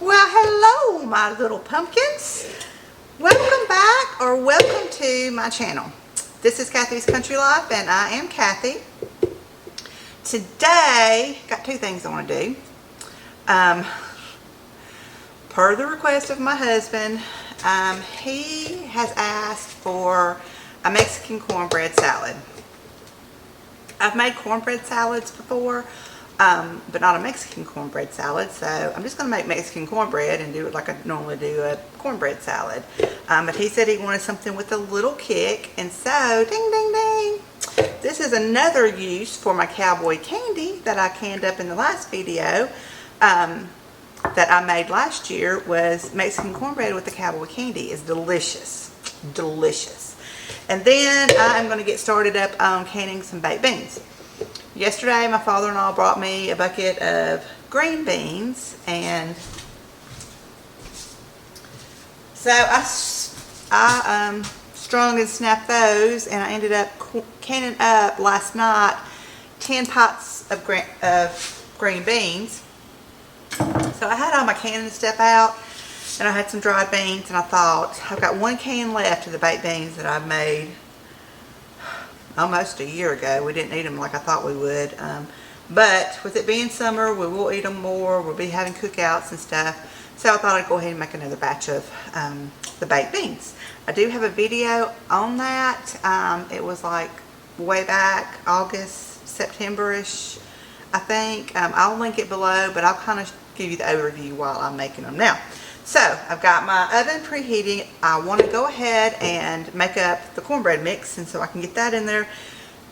Well, hello, my little pumpkins. Welcome back, or welcome to my channel. This is Cathy's Country Life, and I am Cathy. Today, got two things I want to do. Per the request of my husband, he has asked for a Mexican cornbread salad. I've made cornbread salads before, but not a Mexican cornbread salad, so I'm just going to make Mexican cornbread and do it like I normally do a cornbread salad. But he said he wanted something with a little kick, and so, ding, ding, ding, this is another use for my cowboy candy that I canned up in the last video that I made last year. Was Mexican cornbread with the cowboy candy. It's delicious, delicious. And then I'm going to get started up on canning some baked beans. Yesterday, my father-in-law brought me a bucket of green beans, and so I strung and snapped those, and I ended up canning up last night 10 pots of green beans. So I had all my canning stuff out, and I had some dried beans, and I thought, I've got one can left of the baked beans that I've made almost a year ago. We didn't eat them like I thought we would, but with it being summer, we will eat them more. We'll be having cookouts and stuff, so I thought I'd go ahead and make another batch of the baked beans. I do have a video on that. It was like way back August, September-ish, I think. I'll link it below, but I'll kind of give you the overview while I'm making them now. So I've got my oven preheating. I want to go ahead and make up the cornbread mix, and so I can get that in there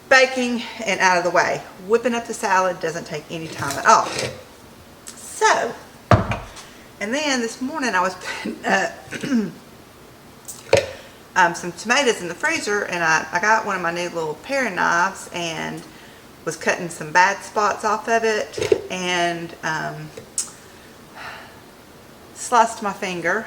baking and out of the way. Whipping up the salad doesn't take any time at all. So, and then this morning I was putting some tomatoes in the freezer, and I got one of my new little paring knives and was cutting some bad spots off of it, and sliced my finger.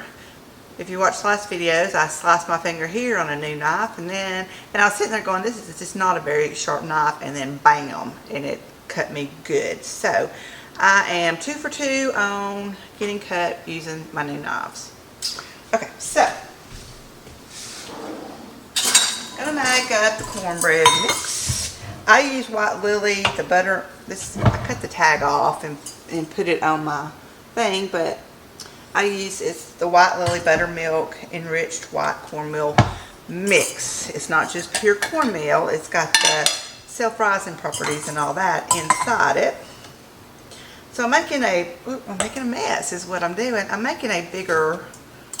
If you watched last videos, I sliced my finger here on a new knife, and I was sitting there going, this is just not a very sharp knife, and then bam, and it cut me good. So I am 2 for 2 on getting cut using my new knives. Okay, so I'm gonna make up the cornbread mix. I use White Lily, the butter. I cut the tag off and put it on my thing, but it's the White Lily buttermilk enriched white cornmeal mix. It's not just pure cornmeal. It's got the self-rising properties and all that inside it. So I'm making a mess is what I'm doing. I'm making a bigger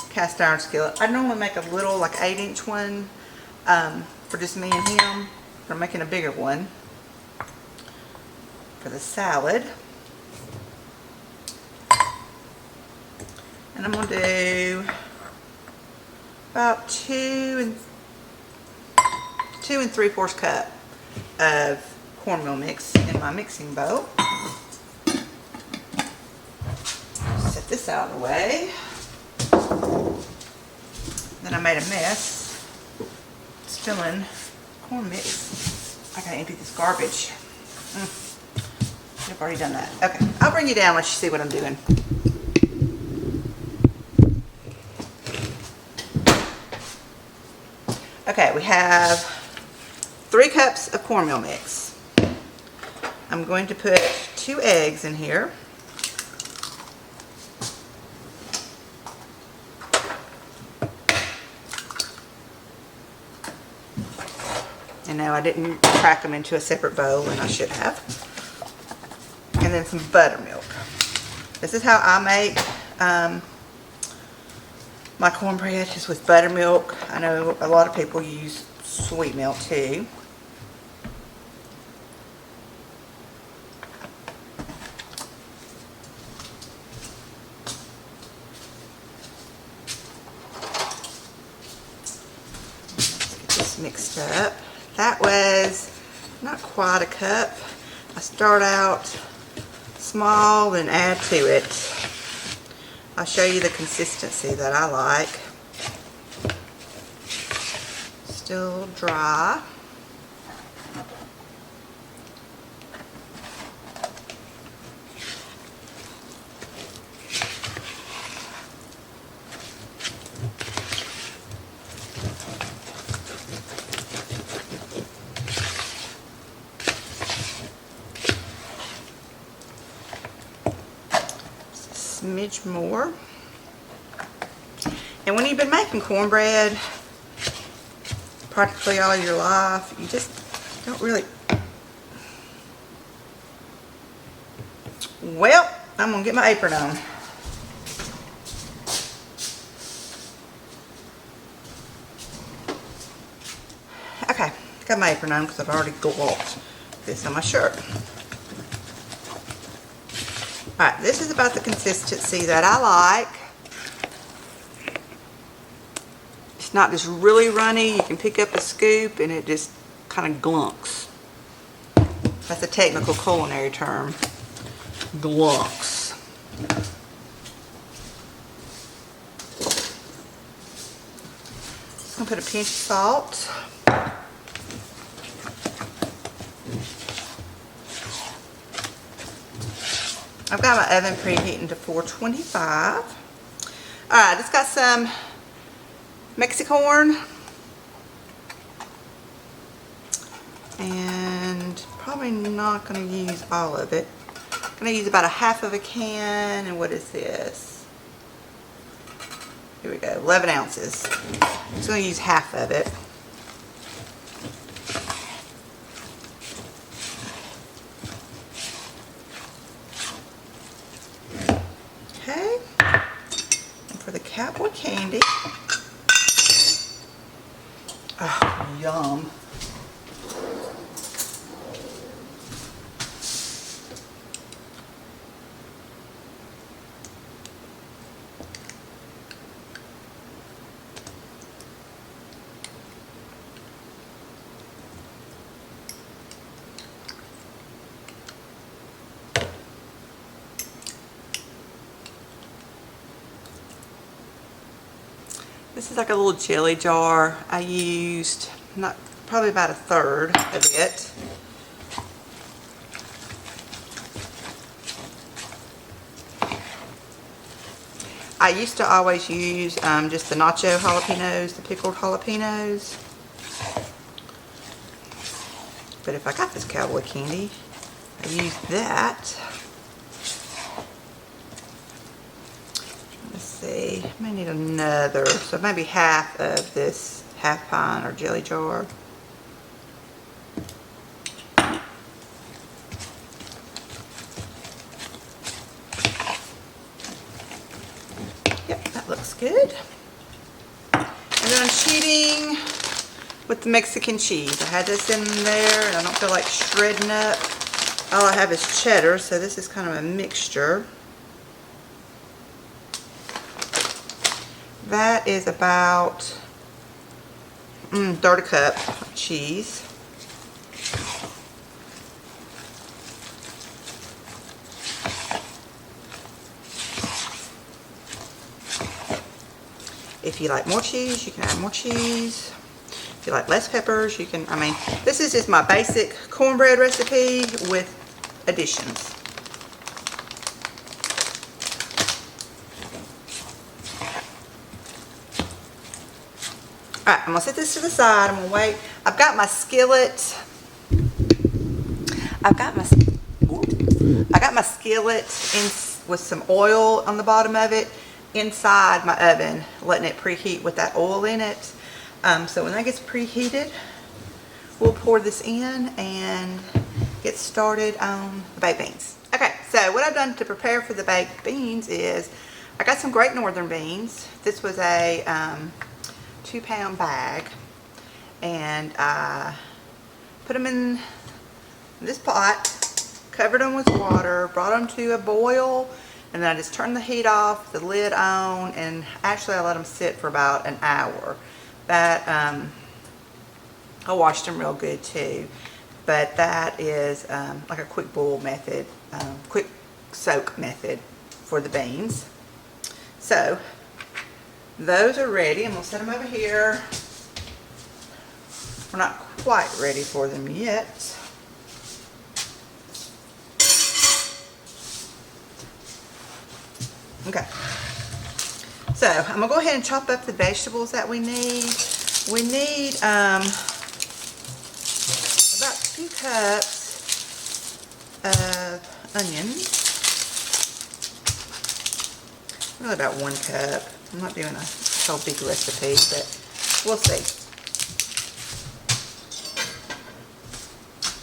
cast iron skillet. I normally make a little, like 8-inch one for just me and him. But I'm making a bigger one for the salad. And I'm going to do about 2 3/4 cup of cornmeal mix in my mixing bowl. Set this out of the way. Then I made a mess spilling corn mix. I gotta empty this garbage. I've already done that. Okay, I'll bring you down, let you see what I'm doing. Okay, we have 3 cups of cornmeal mix. I'm going to put 2 eggs in here. And now I didn't crack them into a separate bowl, and I should have. And then some buttermilk. This is how I make my cornbread, is with buttermilk. I know a lot of people use sweet milk too. Let's get this mixed up. That was not quite a cup. I start out small and add to it. I'll show you the consistency that I like. Still dry. smidge more. And when you've been making cornbread practically all your life, you just don't really... Well, I'm going to get my apron on. Okay, got my apron on because I've already glopped this on my shirt. Alright, this is about the consistency that I like. It's not just really runny. You can pick up a scoop and it just kind of glunks. That's a technical culinary term. Glunks. I'm going to put a pinch of salt. I've got my oven preheating to 425. Alright, it's got some Mexicorn. And probably not going to use all of it. I'm going to use about a half of a can. And what is this? Here we go, 11 ounces. I'm just going to use half of it. Okay. And for the cowboy candy. Oh, yum. This is like a little jelly jar. I used probably about a third of it. I used to always use just the nacho jalapenos, the pickled jalapenos. But if I got this cowboy candy, I use that. Let's see, I may need another, so maybe half of this half pint or jelly jar. Yep, that looks good. And then I'm cheating with the Mexican cheese. I had this in there and I don't feel like shredding up. All I have is cheddar, so this is kind of a mixture. That is about third cup of cheese. If you like more cheese, you can add more cheese. If you like less peppers, you can, this is just my basic cornbread recipe with additions. Alright, I'm going to set this to the side. I'm going to wait. I've got my skillet. I got my skillet in with some oil on the bottom of it inside my oven, letting it preheat with that oil in it. So when that gets preheated, we'll pour this in and get started on the baked beans. Okay, so what I've done to prepare for the baked beans is I got some Great Northern beans. This was a 2-pound bag, and I put them in this pot, covered them with water, brought them to a boil, and then I just turned the heat off, the lid on, and actually I let them sit for about an hour. That I washed them real good too, but that is like a quick boil method, quick soak method for the beans. So those are ready. I'm going to set them over here. We're not quite ready for them yet. Okay. So I'm going to go ahead and chop up the vegetables that we need. We need about 2 cups of onions. Really about 1 cup. I'm not doing a whole big recipe, but we'll see.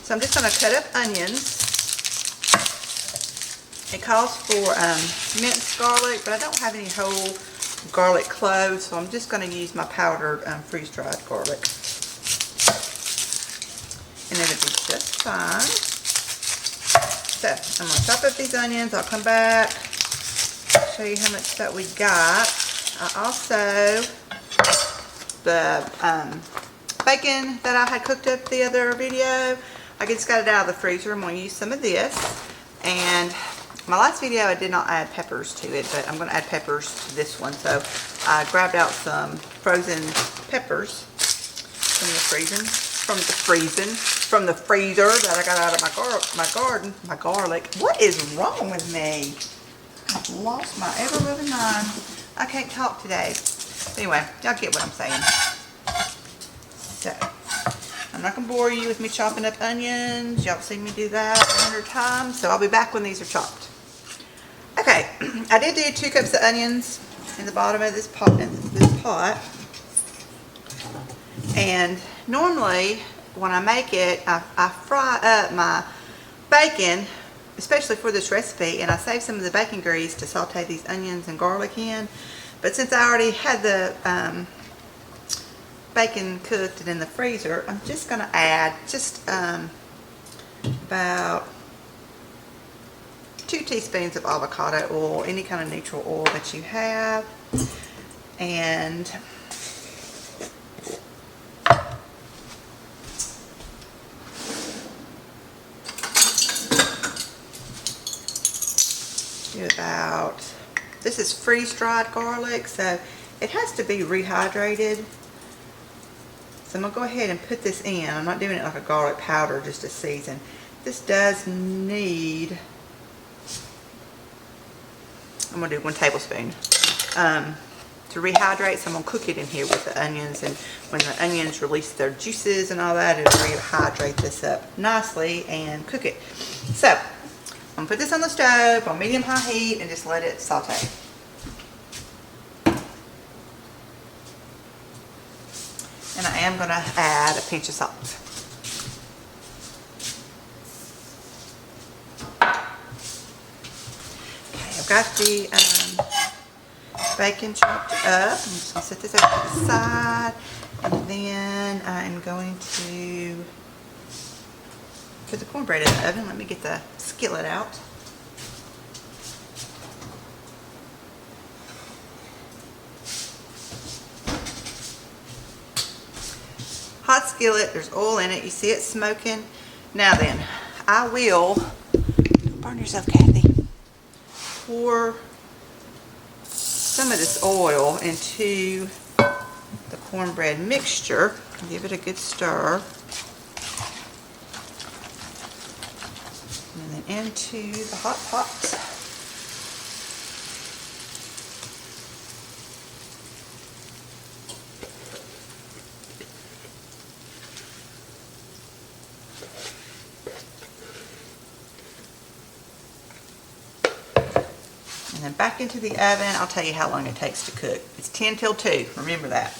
So I'm just going to cut up onions. It calls for minced garlic, but I don't have any whole garlic cloves, so I'm just going to use my powdered freeze-dried garlic. And it'll be just fine. So I'm going to chop up these onions. I'll come back, show you how much that we got. I also, the bacon that I had cooked up the other video, I just got it out of the freezer. I'm going to use some of this. And my last video I did not add peppers to it, but I'm going to add peppers to this one. So I grabbed out some frozen peppers from the freezer that I got out of my garlic. What is wrong with me? I've lost my ever-living mind. I can't talk today. Anyway, y'all get what I'm saying. So, I'm not going to bore you with me chopping up onions. Y'all have seen me do that 100 times. So I'll be back when these are chopped. Okay, I did do 2 cups of onions in the bottom of this pot. And normally, when I make it, I fry up my bacon, especially for this recipe, and I save some of the bacon grease to saute these onions and garlic in. But since I already had the bacon cooked and in the freezer, I'm just going to add just about 2 teaspoons of avocado oil, any kind of neutral oil that you have, and do about, this is freeze-dried garlic, so it has to be rehydrated. So I'm going to go ahead and put this in. I'm not doing it like a garlic powder just to season. This does need, I'm going to do 1 tablespoon to rehydrate. So I'm going to cook it in here with the onions, and when the onions release their juices and all that, it'll rehydrate this up nicely and cook it. So I'm going to put this on the stove on medium-high heat and just let it saute. And I am going to add a pinch of salt. Okay, I've got the bacon chopped up. I'm just going to set this over to the side. And then I'm going to put the cornbread in the oven. Let me get the skillet out. Hot skillet, there's oil in it. You see it smoking. Now then, I will, burn yourself, Kathy, pour some of this oil into the cornbread mixture. Give it a good stir. And then into the hot pot. And then back into the oven. I'll tell you how long it takes to cook. It's 10 till 2. Remember that.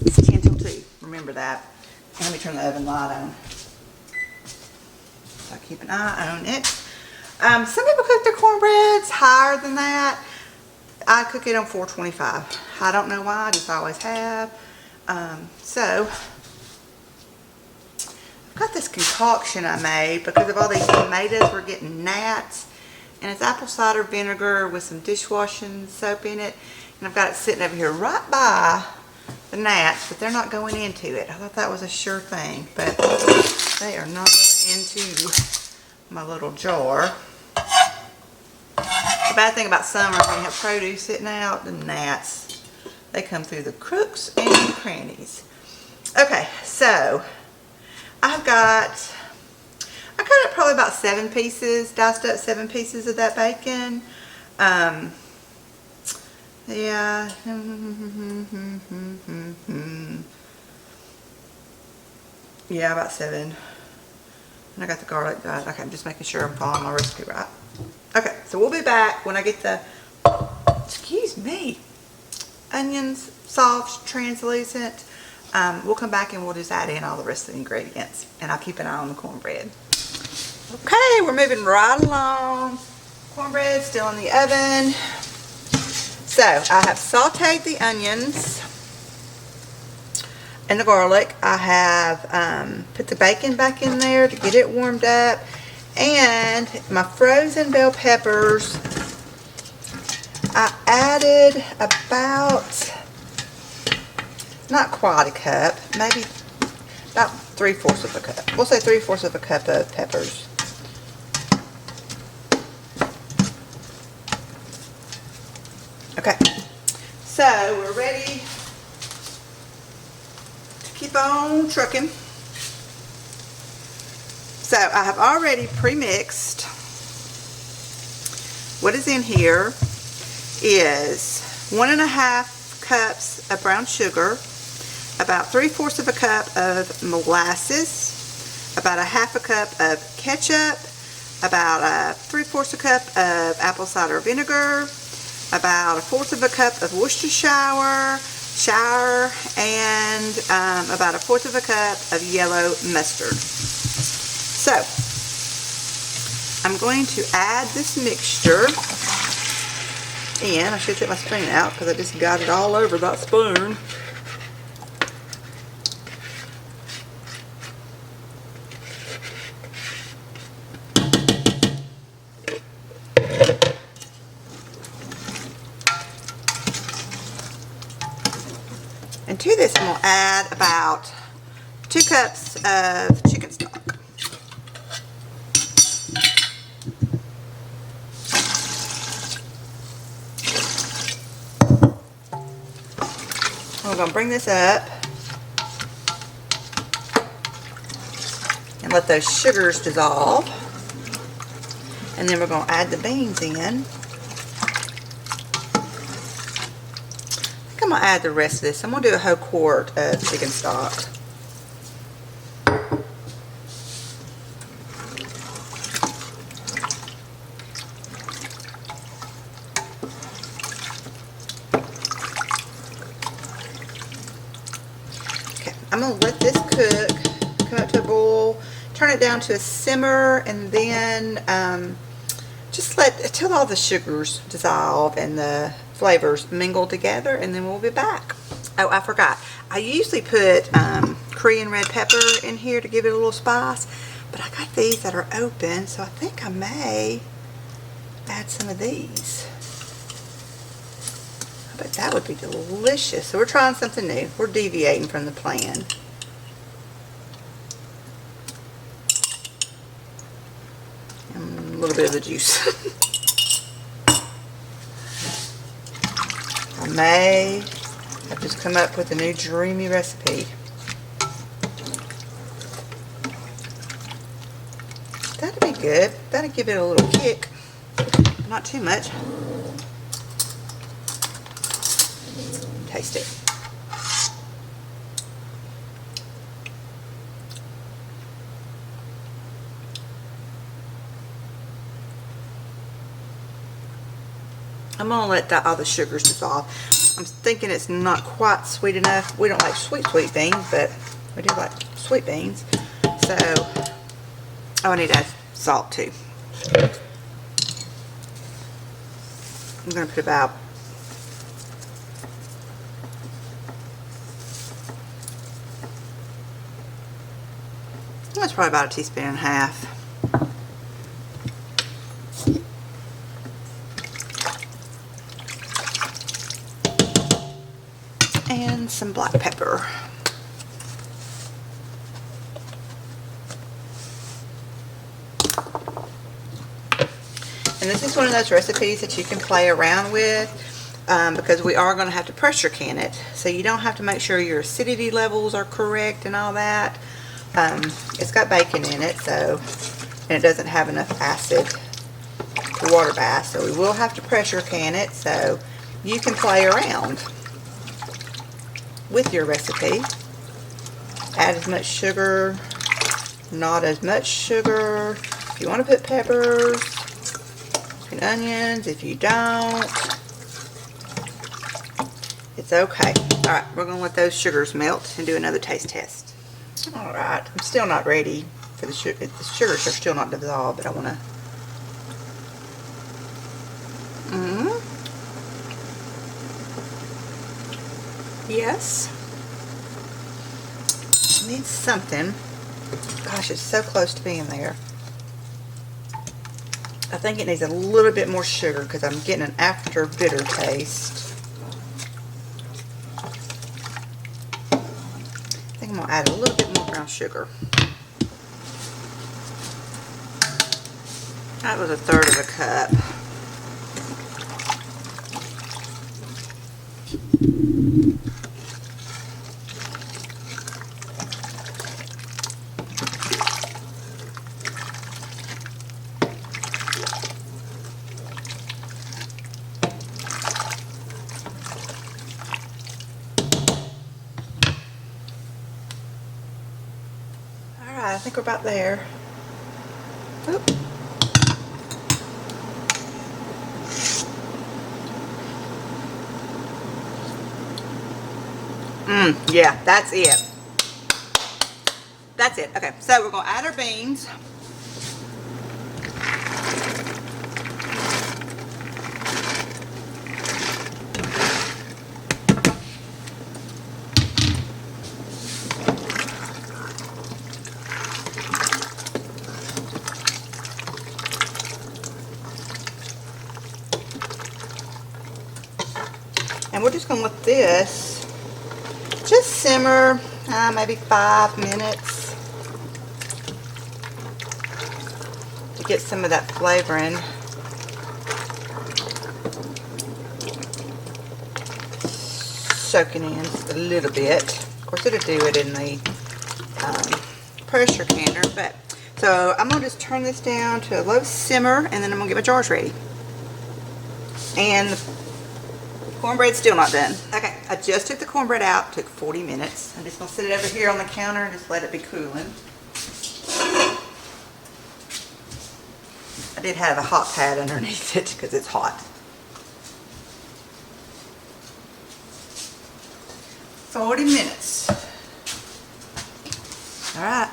It's 10 till 2. Remember that. And let me turn the oven light on. So I keep an eye on it. Some people cook their cornbreads higher than that. I cook it on 425. I don't know why, I just always have. So, I've got this concoction I made because of all these tomatoes were getting gnats. And it's apple cider vinegar with some dishwashing soap in it. And I've got it sitting over here right by the gnats, but they're not going into it. I thought that was a sure thing, but they are not going into my little jar. The bad thing about summer when you have produce sitting out, the gnats, they come through the crooks and the crannies. Okay, so I cut got it probably about 7 pieces, diced up 7 pieces of that bacon. Yeah. Yeah, about 7. And I got the garlic done. Okay, I'm just making sure I'm following my recipe right. Okay, so we'll be back when I get the, excuse me, onions soft, translucent. We'll come back and we'll just add in all the rest of the ingredients. And I'll keep an eye on the cornbread. Okay, we're moving right along. Cornbread still in the oven. So I have sauteed the onions and the garlic. I have put the bacon back in there to get it warmed up. And my frozen bell peppers, I added about, not quite a cup, maybe about 3/4 of a cup. We'll say 3/4 of a cup of peppers. Okay, so we're ready to keep on trucking. So I have already pre-mixed. What is in here is 1½ cups of brown sugar, about 3/4 of a cup of molasses, about 1/2 cup of ketchup, about 3/4 a cup of apple cider vinegar, about 1/4 of a cup of worcestershire, and about 1/4 of a cup of yellow mustard. So I'm going to add this mixture, and I should take my spoon out because I just got it all over that spoon. And to this I'm going to add about 2 cups of chicken stock. We're going to bring this up and let those sugars dissolve. And then we're going to add the beans in. I think I'm going to add the rest of this. I'm going to do a whole quart of chicken stock. I'm going to let this cook, come up to a boil, turn it down to a simmer, and then just till all the sugars dissolve and the flavors mingle together, and then we'll be back. Oh, I forgot. I usually put Korean red pepper in here to give it a little spice, but I got these that are open, so I think I may add some of these. But that would be delicious. So we're trying something new. We're deviating from the plan. And a little bit of the juice. I may have just come up with a new dreamy recipe. That'd be good. That'd give it a little kick. Not too much. Taste it. I'm going to let all the sugars dissolve. I'm thinking it's not quite sweet enough. We don't like sweet beans, but we do like sweet beans. So, I need to add salt too. I'm going to put about that's probably about 1.5 teaspoons. And some black pepper. And this is one of those recipes that you can play around with because we are going to have to pressure can it. So you don't have to make sure your acidity levels are correct and all that. It's got bacon in it, so and it doesn't have enough acid to water bath. So we will have to pressure can it, so you can play around with your recipe. Add as much sugar, not as much sugar. If you want to put peppers and onions, if you don't, it's okay. Alright, we're going to let those sugars melt and do another taste test. Alright, I'm still not ready for the sugar. The sugars are still not dissolved, but I want to... Yes. It needs something. Gosh, it's so close to being there. I think it needs a little bit more sugar because I'm getting an after bitter taste. I think I'm going to add a little bit more brown sugar. That was 1/3 of a cup. I think we're about there. Oop. Yeah, that's it. That's it. Okay, so we're going to add our beans. And we're just going to let this just simmer maybe 5 minutes to get some of that flavoring. Soaking in just a little bit. Of course, it'll do it in the pressure canner. But so I'm going to just turn this down to a low simmer, and then I'm going to get my jars ready. And the cornbread's still not done. Okay, I just took the cornbread out. Took 40 minutes. I'm just going to sit it over here on the counter and just let it be cooling. I did have a hot pad underneath it because it's hot. 40 minutes. Alright,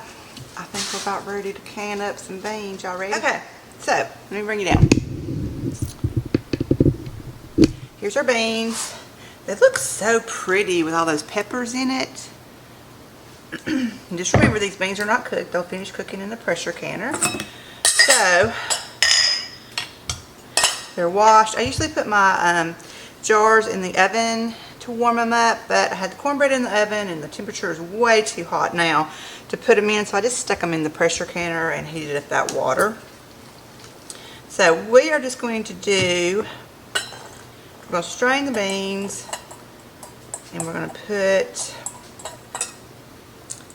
I think we're about ready to can up some beans. Y'all ready? Okay, so let me bring you down. Here's our beans. They look so pretty with all those peppers in it. And just remember, these beans are not cooked. They'll finish cooking in the pressure canner. So, they're washed. I usually put my jars in the oven to warm them up, but I had the cornbread in the oven and the temperature is way too hot now to put them in, so I just stuck them in the pressure canner and heated up that water. So we are just going to do, we're going to strain the beans, and we're going to put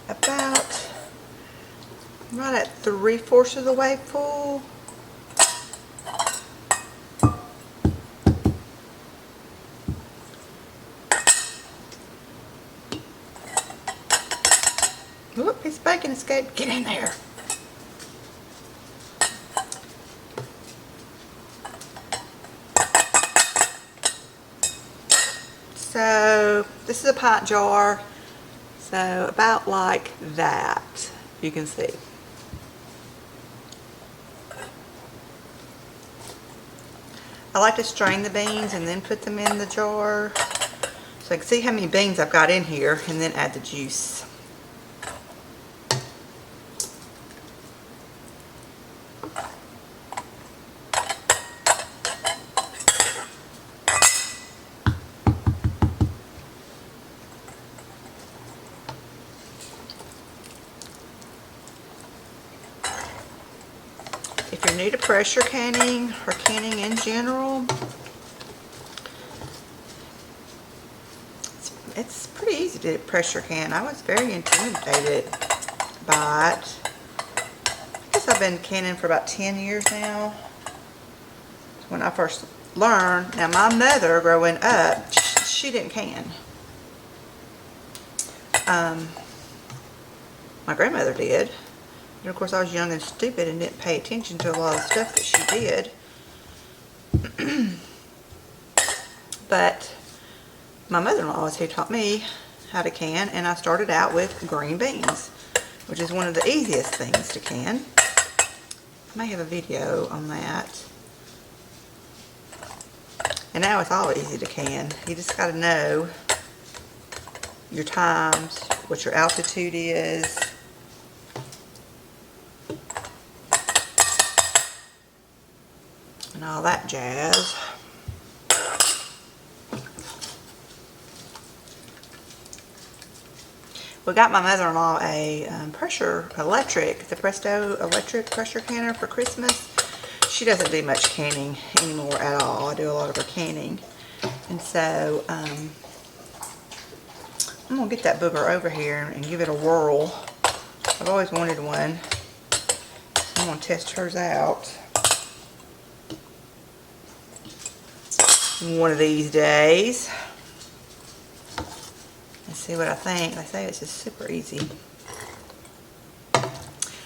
about right at 3/4 of the way full. Whoop, his bacon escaped. Get in there. So this is a pint jar, so about like that, you can see. I like to strain the beans and then put them in the jar so I can see how many beans I've got in here, and then add the juice. If you're new to pressure canning or canning in general, it's pretty easy to pressure can. I was very intimidated by it. I guess I've been canning for about 10 years now. When I first learned. Now my mother growing up, she didn't can. My grandmother did. And of course I was young and stupid and didn't pay attention to a lot of stuff that she did. But my mother-in-law is who taught me how to can, and I started out with green beans, which is one of the easiest things to can. I may have a video on that. And now it's all easy to can. You just got to know your times, what your altitude is. And all that jazz. We got my mother-in-law a the Presto electric pressure canner for Christmas. She doesn't do much canning anymore at all. I do a lot of her canning. And so, I'm going to get that booger over here and give it a whirl. I've always wanted one. I'm going to test hers out one of these days. Let's see what I think. They say it's just super easy.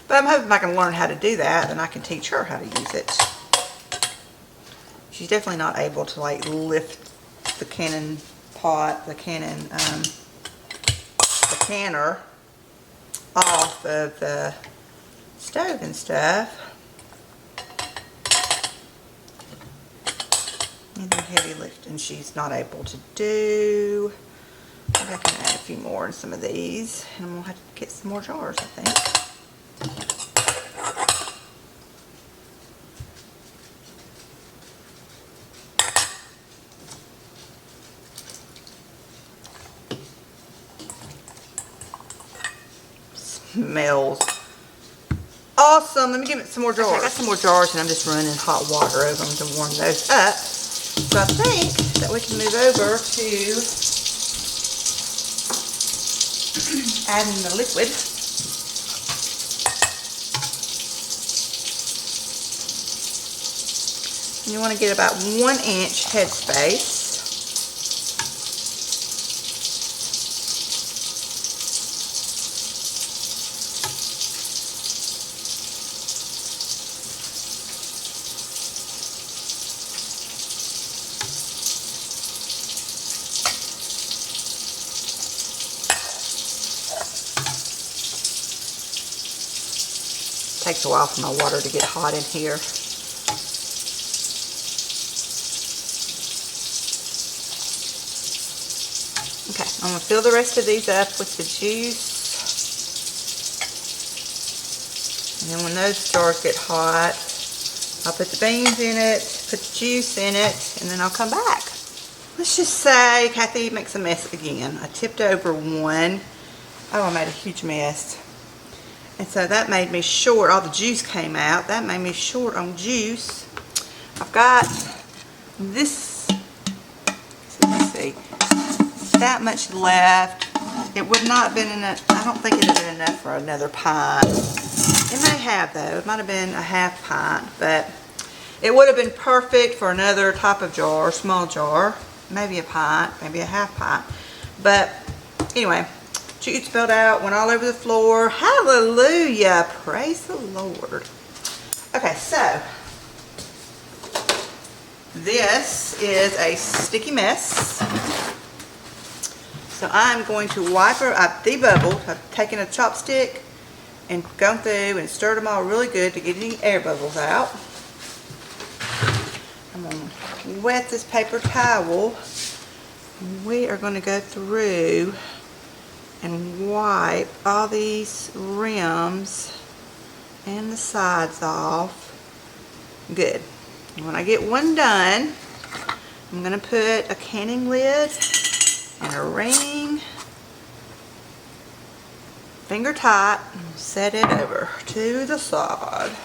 But I'm hoping I can learn how to do that, then I can teach her how to use it. She's definitely not able to like lift the canning pot, the canner off of the stove and stuff. Anything heavy lifting she's not able to do. Maybe I can add a few more in some of these, and I'm going to have to get some more jars, I think. Smells awesome. Let me give it some more jars. I got some more jars and I'm just running hot water over them to warm those up. So I think that we can move over to adding the liquid. And you want to get about 1 inch headspace. Takes a while for my water to get hot in here. Okay, I'm going to fill the rest of these up with the juice. And then when those jars get hot, I'll put the beans in it, put the juice in it, and then I'll come back. Let's just say Kathy makes a mess again. I tipped over one. Oh, I made a huge mess. And so that made me short. All the juice came out. That made me short on juice. I've got this, let's see, that much left. It would not have been enough. I don't think it would have been enough for another pint. It may have though. It might have been a half pint, but it would have been perfect for another type of jar, small jar. Maybe a pint, maybe a half pint. But anyway, juice spilled out, went all over the floor. Hallelujah. Praise the Lord. Okay, so this is a sticky mess. So I'm going to wipe her. I've debubbled. I've taken a chopstick and gone through and stirred them all really good to get any air bubbles out. I'm going to wet this paper towel. We are going to go through and wipe all these rims and the sides off. Good. And when I get one done, I'm going to put a canning lid and a ring, finger tight, and set it over to the side.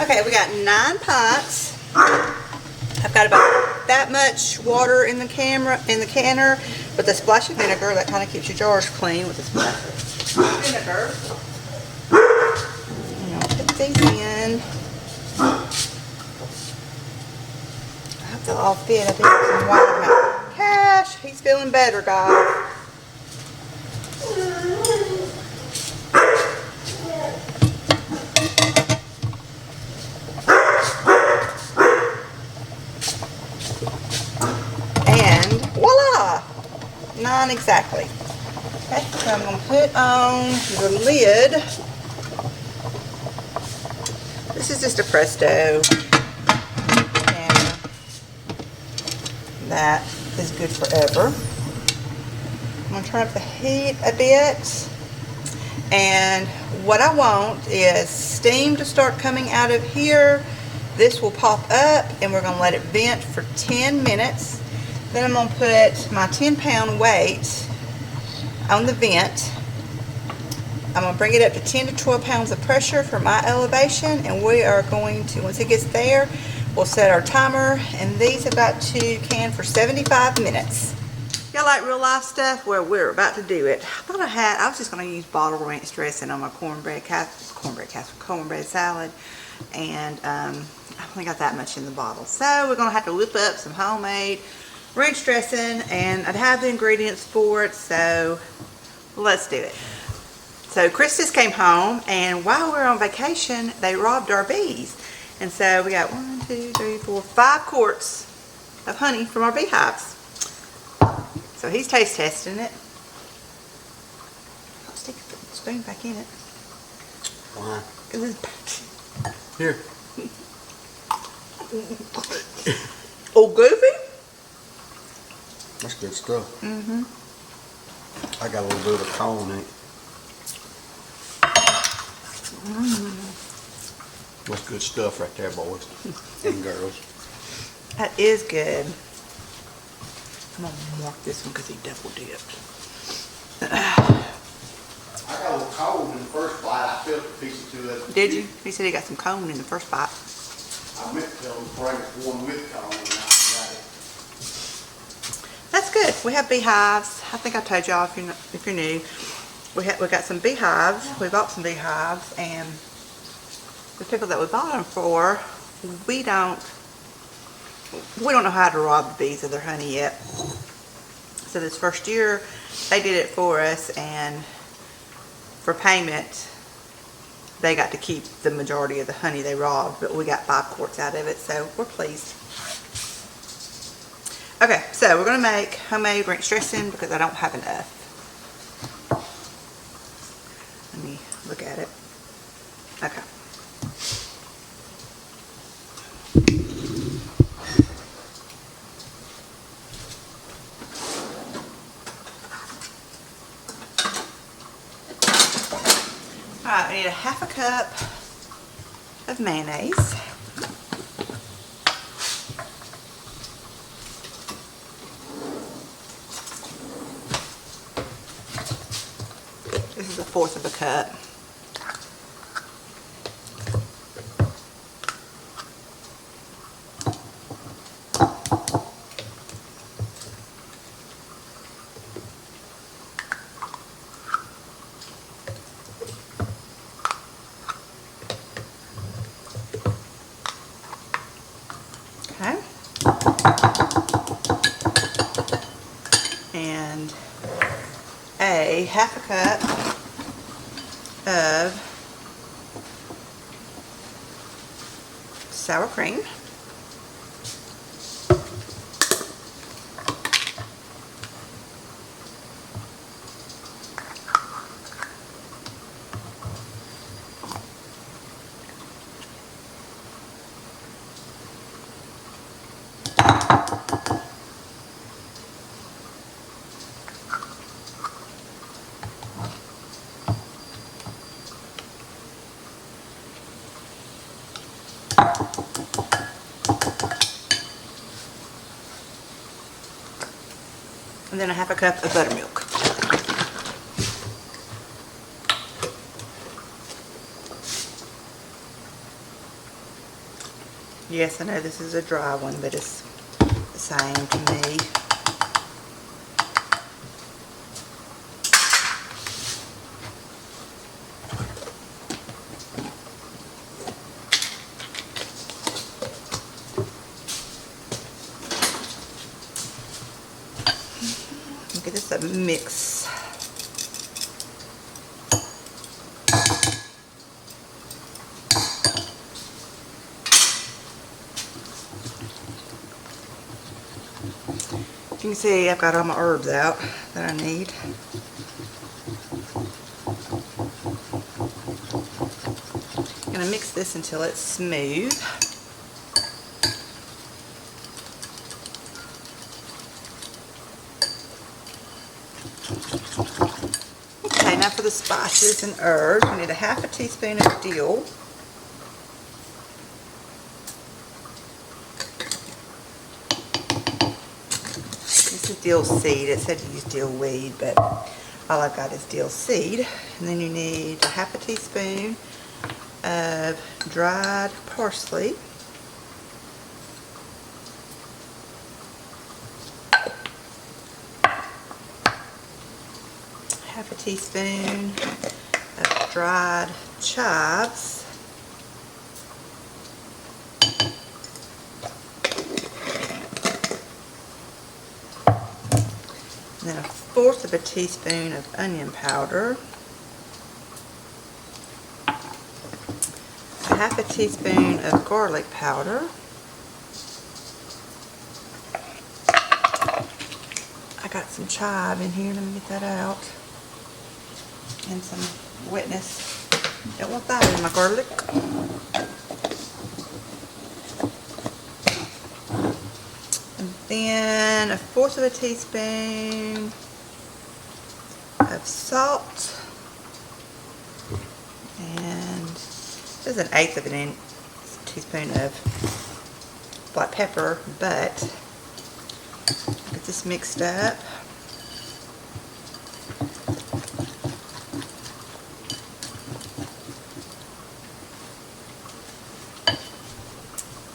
Okay, we got 9 pints. I've got about that much water in the canner with a splash of vinegar. That kind of keeps your jars clean with a splash of vinegar. And I'll put these in. I hope they'll all fit. I think some water. Cash, he's feeling better, guys. And voila! 9 exactly. Okay, so I'm going to put on the lid. This is just a Presto. And that is good forever. I'm going to turn up the heat a bit. And what I want is steam to start coming out of here. This will pop up and we're going to let it vent for 10 minutes. Then I'm going to put my 10-pound weight on the vent. I'm going to bring it up to 10 to 12 pounds of pressure for my elevation, and we are going to, once it gets there, we'll set our timer, and these have got to can for 75 minutes. Y'all like real life stuff? Well, we're about to do it. I thought I was just going to use bottle ranch dressing on my cornbread salad, and I only got that much in the bottle. So we're going to have to whip up some homemade ranch dressing, and I'd have the ingredients for it, so let's do it. So Chris just came home, and while we were on vacation, they robbed our bees. And so we got 1, 2, 3, 4, 5 quarts of honey from our beehives. So he's taste testing it. I'll stick the spoon back in it. Why? Here. Oh, Goofy? That's good stuff. Mm-hmm. I got a little bit of cone in it. That's good stuff right there, boys and girls. That is good. I'm going to mark this one because he double dipped. I got a little cone in the first bite. I felt a piece or two of it. Did you? He said he got some cone in the first bite. I meant to tell him to bring us one with cone, and I got it. That's good. We have beehives. I think I told y'all if you're new. We got some beehives. We bought some beehives, and the people that we bought them for, we don't know how to rob the bees of their honey yet. So this first year, they did it for us, and for payment, they got to keep the majority of the honey they robbed, but we got 5 quarts out of it, so we're pleased. Okay, so we're going to make homemade ranch dressing because I don't have enough. Let me look at it. Okay. Alright, we need a 1/2 cup of mayonnaise. This is 1/4 cup. Okay. And a 1/2 cup of sour cream. And then a 1/2 cup of buttermilk. Yes, I know this is a dry one, but it's the same to me. Get this a mix. You can see I've got all my herbs out that I need. I'm going to mix this until it's smooth. Okay, now for the spices and herbs, we need a half a teaspoon of dill. This is dill seed. It said to use dill weed, but all I've got is dill seed. And then you need a half a teaspoon of dried parsley. Half a teaspoon of dried chives. And then a fourth of a teaspoon of onion powder. A half a teaspoon of garlic powder. I got some chive in here. Let me get that out. And some wetness. Don't want that in my garlic. And then a fourth of a teaspoon of salt. And there's an eighth of a teaspoon of black pepper, but get this mixed up.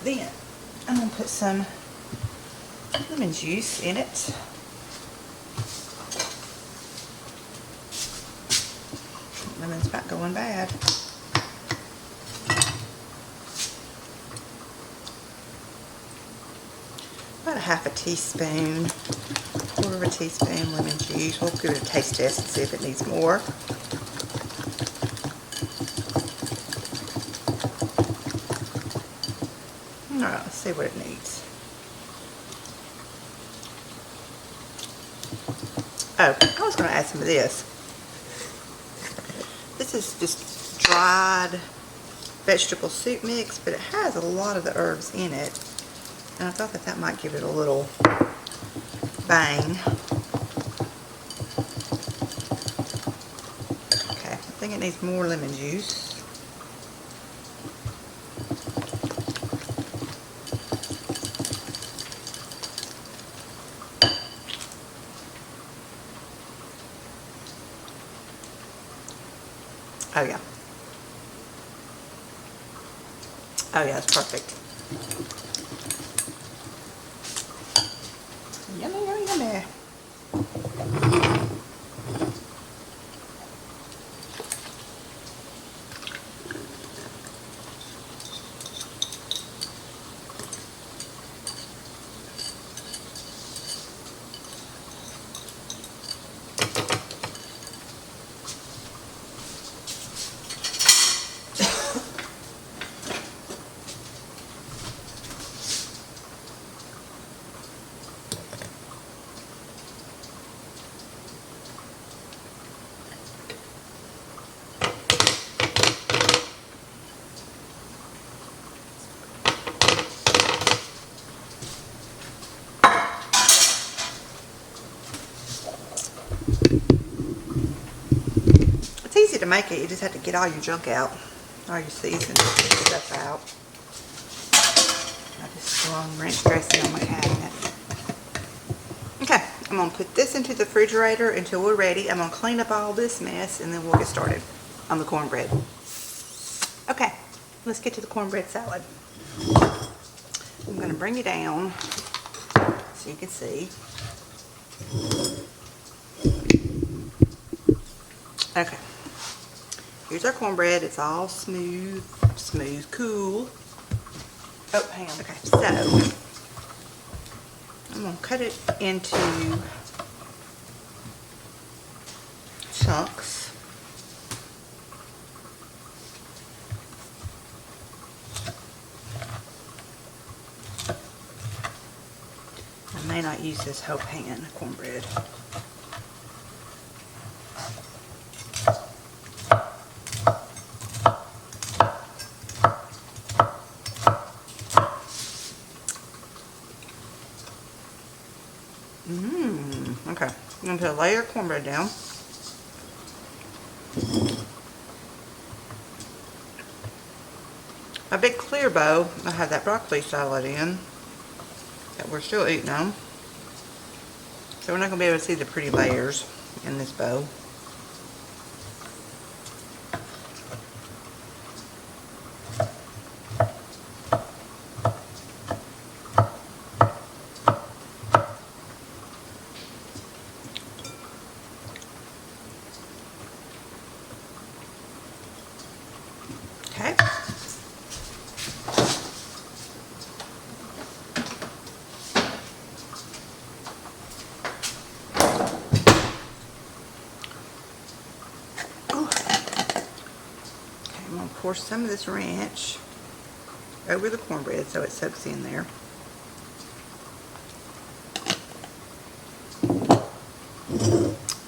Then I'm going to put some lemon juice in it. Lemon's about going bad. About a half a teaspoon, quarter of a teaspoon lemon juice. We'll give it a taste test and see if it needs more. Alright, let's see what it needs. Oh, I was going to add some of this. This is just dried vegetable soup mix, but it has a lot of the herbs in it. And I thought that that might give it a little bang. Okay, I think it needs more lemon juice. Oh yeah. Oh yeah, it's perfect. Yummy, yummy, yummy. It's easy to make it. You just have to get all your junk out, all your seasoned stuff out. I just throw on ranch dressing on my cabinet. Okay, I'm going to put this into the refrigerator until we're ready. I'm going to clean up all this mess and then we'll get started on the cornbread. Okay, let's get to the cornbread salad. going to bring it down so you can see. Okay. Here's our cornbread. It's all smooth, cool. Oh, hang on. Okay, so I'm going to cut it into chunks. I may not use this whole pan of cornbread. Okay, I'm going to put a layer of cornbread down. A big clear bowl, I have that broccoli salad in that we're still eating on. So we're not going to be able to see the pretty layers in this bowl. Okay. I'm going to pour some of this ranch over the cornbread so it soaks in there.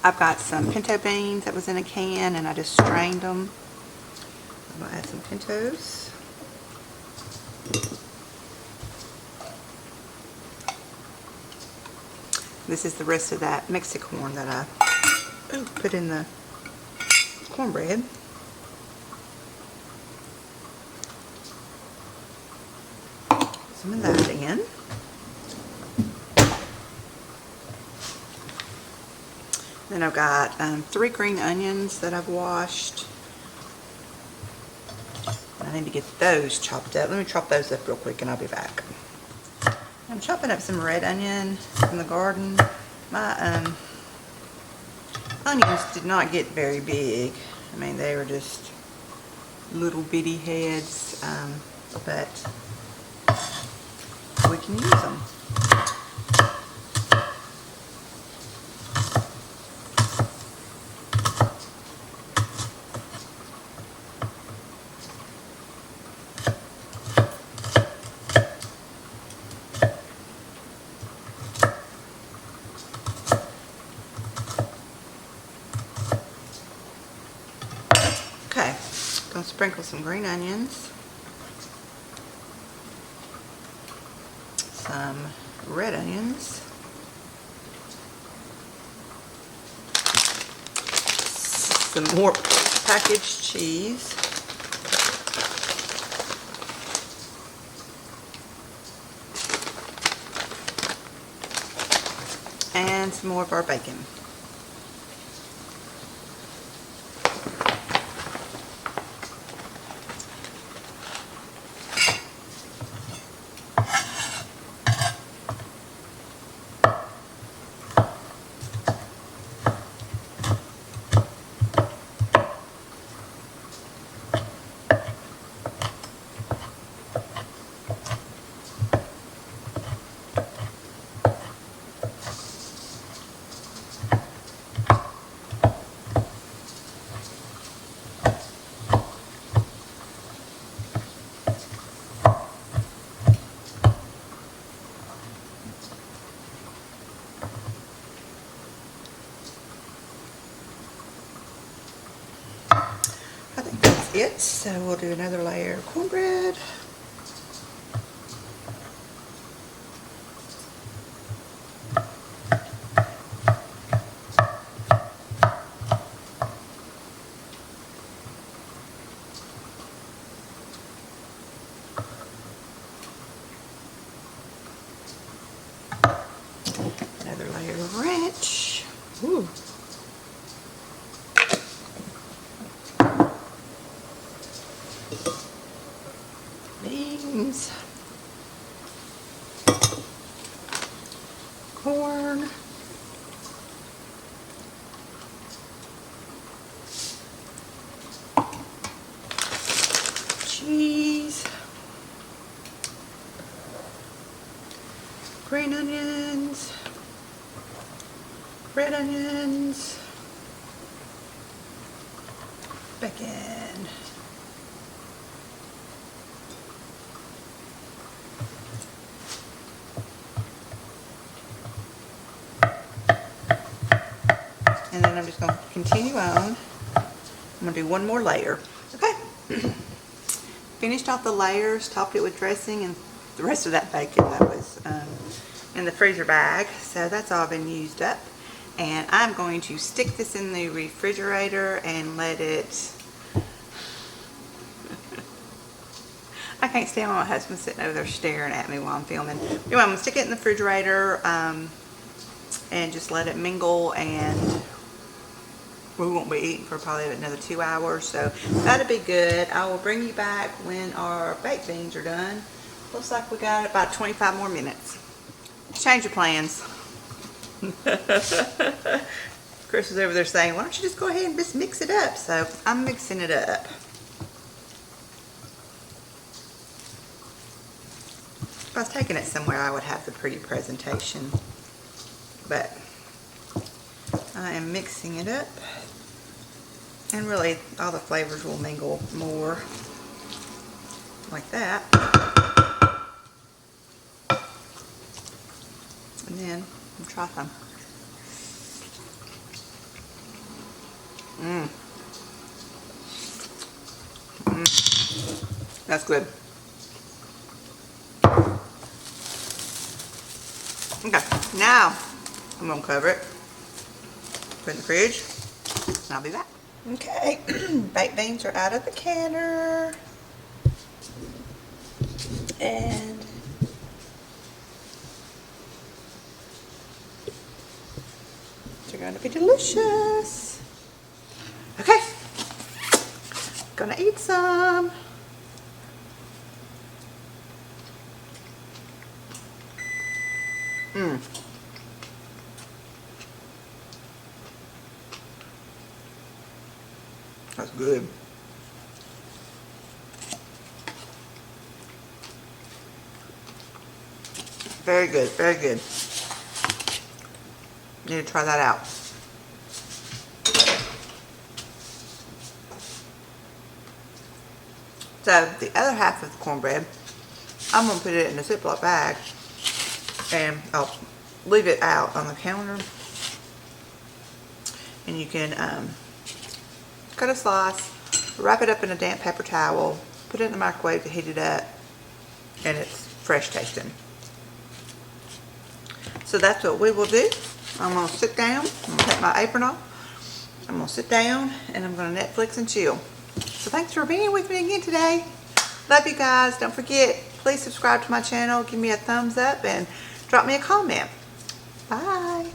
I've got some pinto beans that was in a can and I just strained them. I'm going to add some pintos. This is the rest of that Mexicorn that I put in the cornbread. Some of that in. Then I've got 3 green onions that I've washed. I need to get those chopped up. Let me chop those up real quick and I'll be back. I'm chopping up some red onion from the garden. My onions did not get very big. I mean, they were just little bitty heads, but we can use them. Okay, gonna sprinkle some green onions, some red onions, some more packaged cheese, and some more of our bacon. I think that's it, so we'll do another layer of cornbread. Another layer of ranch. Ooh. Beans. corn. Cheese. Green onions. Red onions. Bacon. And then I'm just going to continue on. I'm going to do one more layer. Okay. Finished off the layers, topped it with dressing, and the rest of that bacon that was in the freezer bag. So that's all been used up. And I'm going to stick this in the refrigerator and let it... I can't stand my husband sitting over there staring at me while I'm filming. Anyway, I'm going to stick it in the refrigerator and just let it mingle, and we won't be eating for probably another 2 hours, so that'll be good. I will bring you back when our baked beans are done. Looks like we got about 25 more minutes. Change your plans. Chris is over there saying, why don't you just go ahead and just mix it up? So I'm mixing it up. If I was taking it somewhere, I would have the pretty presentation, but I am mixing it up, and really all the flavors will mingle more like that. And then I'll try some. That's good. Okay, now I'm gonna cover it, put it in the fridge, and I'll be back. Okay, baked beans are out of the canner, and they're gonna be delicious. Okay, gonna eat some. That's good. Very good, very good. Need to try that out. So the other half of the cornbread, I'm going to put it in a Ziploc bag and I'll leave it out on the counter. And you can cut a slice, wrap it up in a damp paper towel, put it in the microwave to heat it up, and it's fresh tasting. So that's what we will do. I'm going to sit down, I'm going to take my apron off, I'm going to sit down, and I'm going to Netflix and chill. So thanks for being with me again today. Love you guys. Don't forget, please subscribe to my channel, give me a thumbs up, and drop me a comment. Bye.